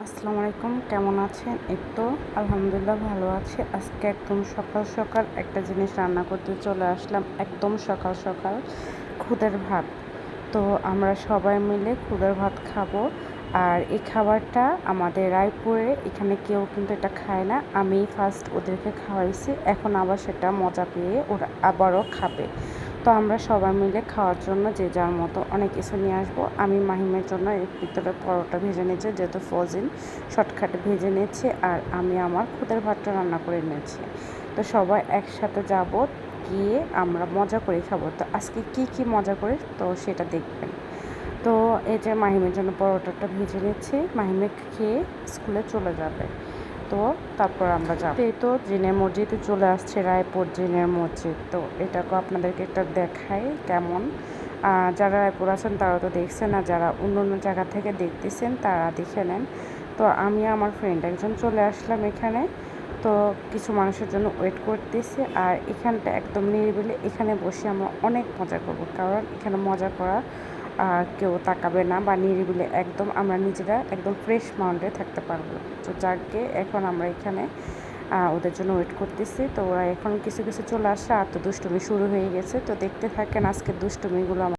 আসসালামু আলাইকুম, কেমন আছেন? এই তো আলহামদুলিল্লাহ ভালো আছি। আজকে একদম সকাল সকাল একটা জিনিস রান্না করতে চলে আসলাম। একদম সকাল সকাল খুদের ভাত। তো আমরা সবাই মিলে খুদের ভাত খাবো। আর এই খাবারটা আমাদের রায়পুরে এখানে কেউ কিন্তু এটা খায় না। আমি ফার্স্ট ওদেরকে খাওয়াইছি, এখন আবার সেটা মজা পেয়ে ওরা আবারও খাবে। তো আমরা সবাই মিলে খাওয়ার জন্য যে যার মতো অনেক কিছু নিয়ে আসবো। আমি মাহিমের জন্য এর ভিতরে পরোটা ভেজে নিয়েছি, যেহেতু ফ্রোজেন শর্টকাটে ভেজে নিয়েছি, আর আমি আমার খুদের ভাতটা রান্না করে নিয়েছি। তো সবাই একসাথে যাব, গিয়ে আমরা মজা করে খাবো। তো আজকে কি কি মজা করে তো সেটা দেখবেন। তো এই যে মাহিমের জন্য পরোটাটা ভেজে নিচ্ছি, মাহিমে খেয়ে স্কুলে চলে যাবে। তো তারপর আমরা যাব। এই তো জিনের মসজিদে চলে আসছে, রায়পুর জিনের মসজিদ। তো এটাকে আপনাদেরকে একটা দেখাই কেমন। যারা রায়পুর আছেন তারা তো দেখছেন, আর যারা অন্য অন্য জায়গা থেকে দেখতেছেন তারা দেখে নেন। তো আমি আমার ফ্রেন্ড একজন চলে আসলাম এখানে। তো কিছু মানুষের জন্য ওয়েট করতেছি, আর এখানটা একদম নিরিবিলি, এখানে বসে আমরা অনেক মজা করব, কারণ এখানে মজা করা কেউ তাকাবে না, বা নিরিবিলি একদম আমরা নিজেরা একদম ফ্রেশ মাইন্ডে থাকতে পারবো। তো যাকে এখন আমরা এখানে ওদের জন্য ওয়েট করতেছি। তো ওরা এখন কিছু কিছু চলে আসছে, আর তো দুষ্টুমি শুরু হয়ে গেছে। তো দেখতে থাকেন আজকের দুষ্টুমিগুলো।